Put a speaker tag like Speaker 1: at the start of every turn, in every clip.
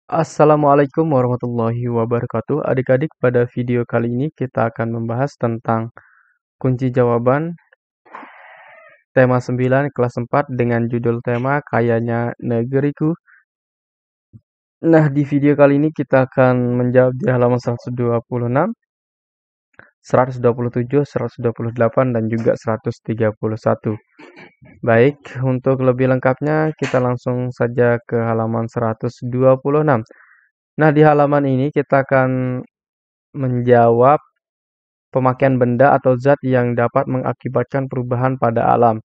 Speaker 1: Assalamualaikum warahmatullahi wabarakatuh. Adik-adik, pada video kali ini kita akan membahas tentang kunci jawaban tema 9 kelas 4 dengan judul tema Kayanya Negeriku. Nah, di video kali ini kita akan menjawab di halaman 126, 127, 128, dan juga 131. Baik, untuk lebih lengkapnya kita langsung saja ke halaman 126. Nah, di halaman ini kita akan menjawab pemakaian benda atau zat yang dapat mengakibatkan perubahan pada alam.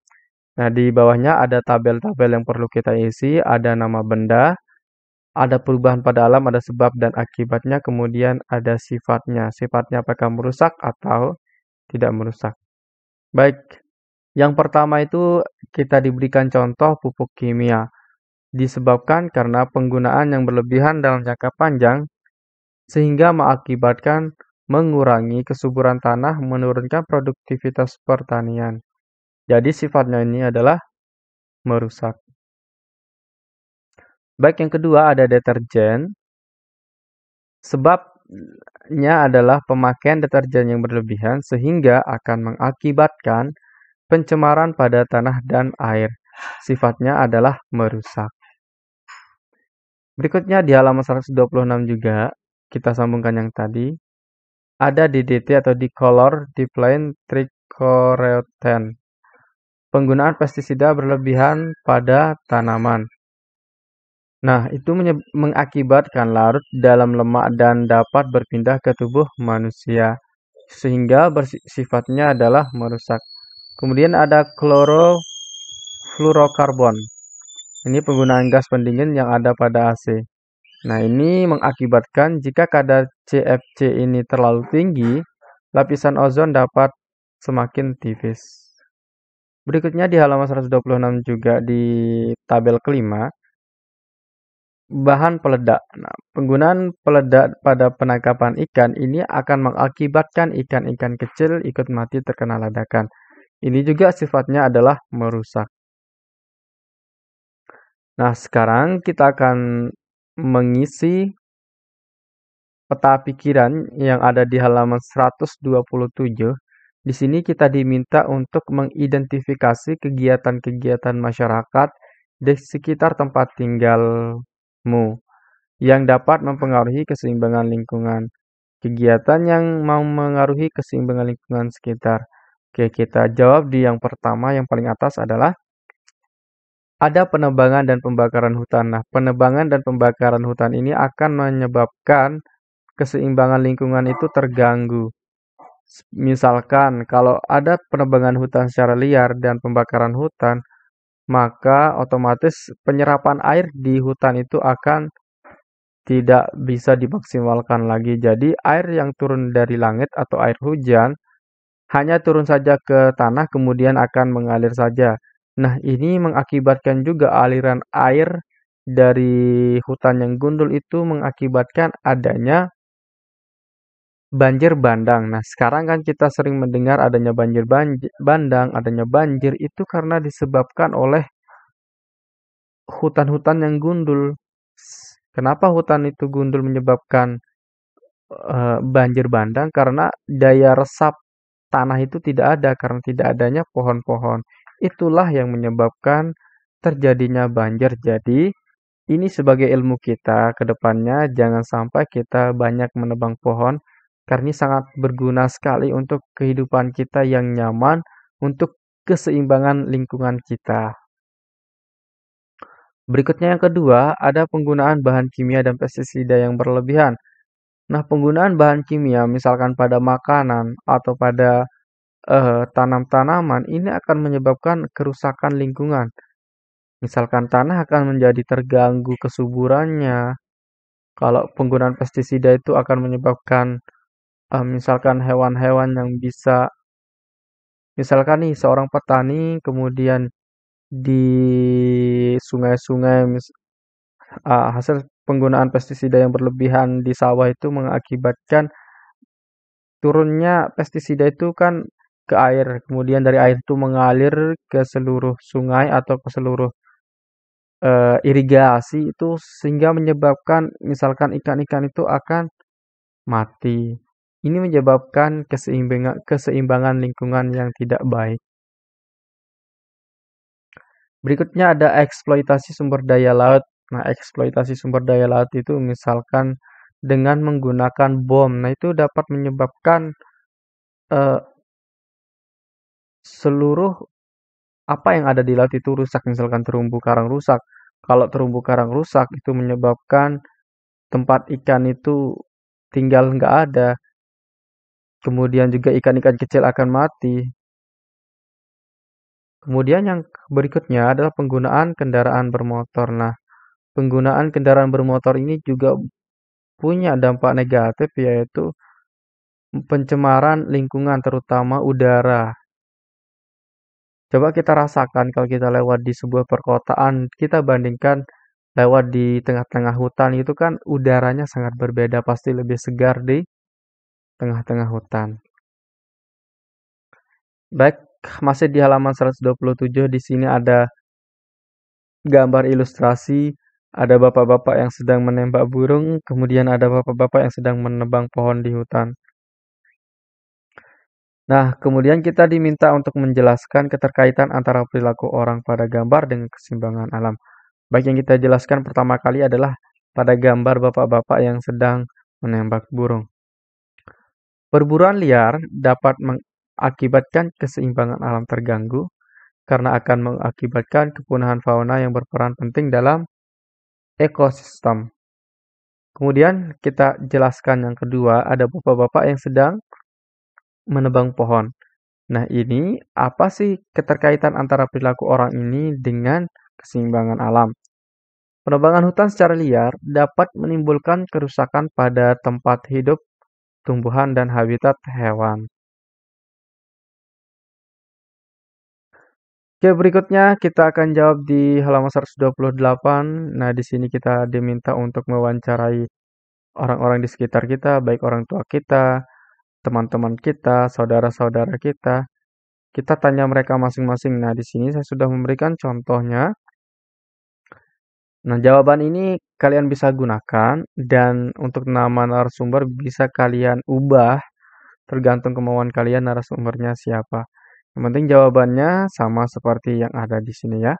Speaker 1: Nah, di bawahnya ada tabel-tabel yang perlu kita isi, ada nama benda, ada perubahan pada alam, ada sebab dan akibatnya, kemudian ada sifatnya. Sifatnya apakah merusak atau tidak merusak. Baik, yang pertama itu kita diberikan contoh pupuk kimia. Disebabkan karena penggunaan yang berlebihan dalam jangka panjang sehingga mengakibatkan mengurangi kesuburan tanah, menurunkan produktivitas pertanian. Jadi sifatnya ini adalah merusak. Baik, yang kedua ada deterjen. Sebabnya adalah pemakaian deterjen yang berlebihan sehingga akan mengakibatkan pencemaran pada tanah dan air. Sifatnya adalah merusak. Berikutnya di halaman 126 juga, kita sambungkan yang tadi. Ada DDT atau dicolor diphylline trichorelten. Penggunaan pestisida berlebihan pada tanaman. Nah, itu mengakibatkan larut dalam lemak dan dapat berpindah ke tubuh manusia, sehingga sifatnya adalah merusak. Kemudian ada klorofluorokarbon. Ini penggunaan gas pendingin yang ada pada AC. Nah, ini mengakibatkan jika kadar CFC ini terlalu tinggi, lapisan ozon dapat semakin tipis. Berikutnya di halaman 126 juga di tabel kelima, bahan peledak. Nah, penggunaan peledak pada penangkapan ikan ini akan mengakibatkan ikan-ikan kecil ikut mati terkena ledakan. Ini juga sifatnya adalah merusak. Nah, sekarang kita akan mengisi peta pikiran yang ada di halaman 127. Di sini kita diminta untuk mengidentifikasi kegiatan-kegiatan masyarakat di sekitar tempat tinggalmu yang dapat mempengaruhi keseimbangan lingkungan. Kegiatan yang mempengaruhi keseimbangan lingkungan sekitar. Oke, kita jawab di yang pertama, yang paling atas adalah ada penebangan dan pembakaran hutan. Nah, penebangan dan pembakaran hutan ini akan menyebabkan keseimbangan lingkungan itu terganggu. Misalkan kalau ada penebangan hutan secara liar dan pembakaran hutan, maka otomatis penyerapan air di hutan itu akan tidak bisa dimaksimalkan lagi. Jadi air yang turun dari langit atau air hujan hanya turun saja ke tanah kemudian akan mengalir saja. Nah, ini mengakibatkan juga aliran air dari hutan yang gundul itu mengakibatkan adanya banjir bandang. Nah, sekarang kan kita sering mendengar adanya banjir bandang, adanya banjir itu karena disebabkan oleh hutan-hutan yang gundul. Kenapa hutan itu gundul menyebabkan banjir bandang? Karena daya resap tanah itu tidak ada karena tidak adanya pohon-pohon. Itulah yang menyebabkan terjadinya banjir. Jadi, ini sebagai ilmu kita ke depannya jangan sampai kita banyak menebang pohon karena ini sangat berguna sekali untuk kehidupan kita yang nyaman, untuk keseimbangan lingkungan kita. Berikutnya yang kedua, ada penggunaan bahan kimia dan pestisida yang berlebihan. Nah, penggunaan bahan kimia misalkan pada makanan atau pada tanam-tanaman ini akan menyebabkan kerusakan lingkungan. Misalkan tanah akan menjadi terganggu kesuburannya. Kalau penggunaan pestisida itu akan menyebabkan misalkan hewan-hewan yang bisa, misalkan nih seorang petani kemudian di sungai-sungai hasil penggunaan pestisida yang berlebihan di sawah itu mengakibatkan turunnya pestisida itu kan ke air, kemudian dari air itu mengalir ke seluruh sungai atau ke seluruh irigasi itu sehingga menyebabkan misalkan ikan-ikan itu akan mati. Ini menyebabkan keseimbangan lingkungan yang tidak baik. Berikutnya ada eksploitasi sumber daya laut. Nah, eksploitasi sumber daya laut itu misalkan dengan menggunakan bom. Nah, itu dapat menyebabkan eh, seluruh apa yang ada di laut itu rusak. Misalkan terumbu karang rusak. Kalau terumbu karang rusak itu menyebabkan tempat ikan itu tinggal nggak ada. Kemudian juga ikan-ikan kecil akan mati. Kemudian yang berikutnya adalah penggunaan kendaraan bermotor. Nah, penggunaan kendaraan bermotor ini juga punya dampak negatif yaitu pencemaran lingkungan terutama udara. Coba kita rasakan kalau kita lewat di sebuah perkotaan, kita bandingkan lewat di tengah-tengah hutan itu kan udaranya sangat berbeda, pasti lebih segar di tengah-tengah hutan. Baik, masih di halaman 127 di sini ada gambar ilustrasi, ada bapak-bapak yang sedang menembak burung, kemudian ada bapak-bapak yang sedang menebang pohon di hutan. Nah, kemudian kita diminta untuk menjelaskan keterkaitan antara perilaku orang pada gambar dengan keseimbangan alam. Baik yang kita jelaskan pertama kali adalah pada gambar bapak-bapak yang sedang menembak burung. Perburuan liar dapat mengakibatkan keseimbangan alam terganggu karena akan mengakibatkan kepunahan fauna yang berperan penting dalam ekosistem. Kemudian kita jelaskan yang kedua, ada bapak-bapak yang sedang menebang pohon. Nah, ini apa sih keterkaitan antara perilaku orang ini dengan keseimbangan alam? Penebangan hutan secara liar dapat menimbulkan kerusakan pada tempat hidup tumbuhan dan habitat hewan. Oke, berikutnya kita akan jawab di halaman 128. Nah, di sini kita diminta untuk mewawancarai orang-orang di sekitar kita, baik orang tua kita, teman-teman kita, saudara-saudara kita. Kita tanya mereka masing-masing. Nah, di sini saya sudah memberikan contohnya. Nah, jawaban ini kalian bisa gunakan dan untuk nama narasumber bisa kalian ubah tergantung kemauan kalian narasumbernya siapa. Yang penting jawabannya sama seperti yang ada di sini ya.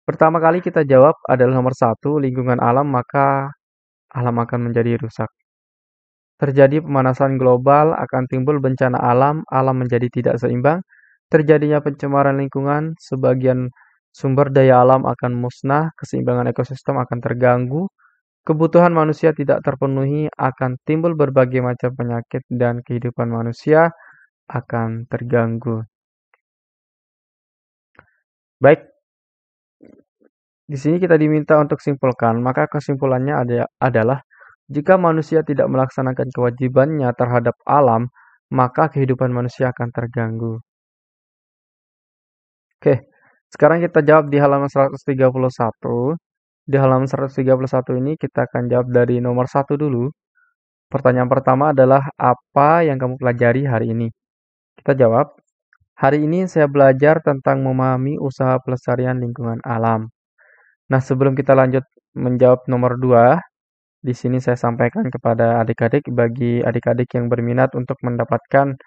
Speaker 1: Pertama kali kita jawab adalah nomor satu, lingkungan alam, maka alam akan menjadi rusak. Terjadi pemanasan global, akan timbul bencana alam, alam menjadi tidak seimbang. Terjadinya pencemaran lingkungan, sebagian sumber daya alam akan musnah, keseimbangan ekosistem akan terganggu, kebutuhan manusia tidak terpenuhi, akan timbul berbagai macam penyakit, dan kehidupan manusia akan terganggu. Baik, di sini kita diminta untuk simpulkan, maka kesimpulannya adalah jika manusia tidak melaksanakan kewajibannya terhadap alam, maka kehidupan manusia akan terganggu. Oke, sekarang kita jawab di halaman 131. Di halaman 131 ini kita akan jawab dari nomor 1 dulu. Pertanyaan pertama adalah apa yang kamu pelajari hari ini? Kita jawab, hari ini saya belajar tentang memahami usaha pelestarian lingkungan alam. Nah, sebelum kita lanjut menjawab nomor 2, di sini saya sampaikan kepada adik-adik, bagi adik-adik yang berminat untuk mendapatkan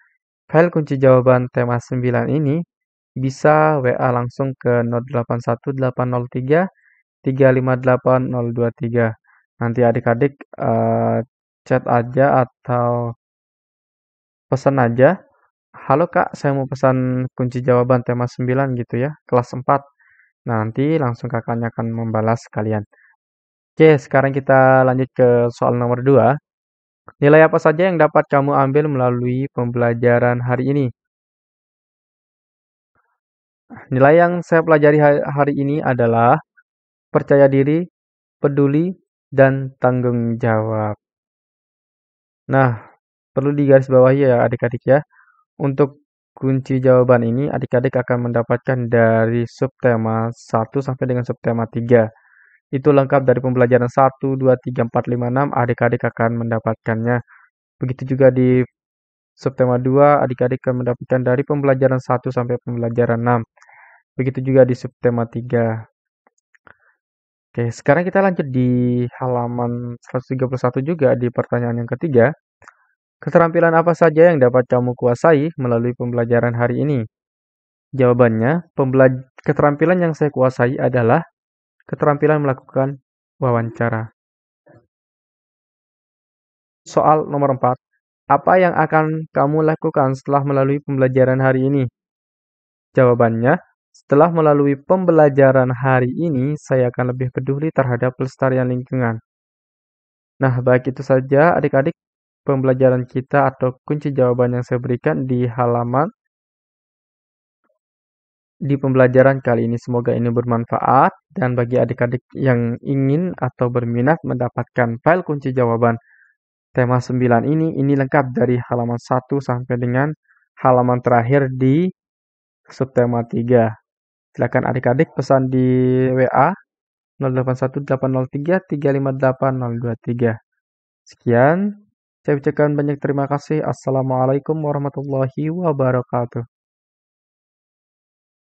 Speaker 1: file kunci jawaban tema 9 ini, bisa WA langsung ke 081803 358 023. Nanti adik-adik chat aja atau pesan aja. Halo Kak, saya mau pesan kunci jawaban tema 9 gitu ya, kelas 4. Nanti langsung kakaknya akan membalas kalian. Oke, sekarang kita lanjut ke soal nomor 2. Nilai apa saja yang dapat kamu ambil melalui pembelajaran hari ini? Nilai yang saya pelajari hari ini adalah percaya diri, peduli, dan tanggung jawab. Nah, perlu digarisbawahi ya adik-adik ya. Untuk kunci jawaban ini adik-adik akan mendapatkan dari subtema 1 sampai dengan subtema 3. Itu lengkap dari pembelajaran 1, 2, 3, 4, 5, 6. Adik-adik akan mendapatkannya. Begitu juga di subtema 2, adik-adik akan mendapatkan dari pembelajaran 1 sampai pembelajaran 6. Begitu juga di subtema 3. Oke, sekarang kita lanjut di halaman 131 juga di pertanyaan yang ketiga. Keterampilan apa saja yang dapat kamu kuasai melalui pembelajaran hari ini? Jawabannya, keterampilan yang saya kuasai adalah keterampilan melakukan wawancara. Soal nomor 4. Apa yang akan kamu lakukan setelah melalui pembelajaran hari ini? Jawabannya, setelah melalui pembelajaran hari ini, saya akan lebih peduli terhadap pelestarian lingkungan. Nah, baik itu saja adik-adik pembelajaran kita atau kunci jawaban yang saya berikan di pembelajaran kali ini. Semoga ini bermanfaat dan bagi adik-adik yang ingin atau berminat mendapatkan file kunci jawaban tema 9 ini lengkap dari halaman 1 sampai dengan halaman terakhir di subtema 3. Silakan adik-adik pesan di WA 081803358023. Sekian, saya ucapkan banyak terima kasih. Assalamualaikum warahmatullahi wabarakatuh.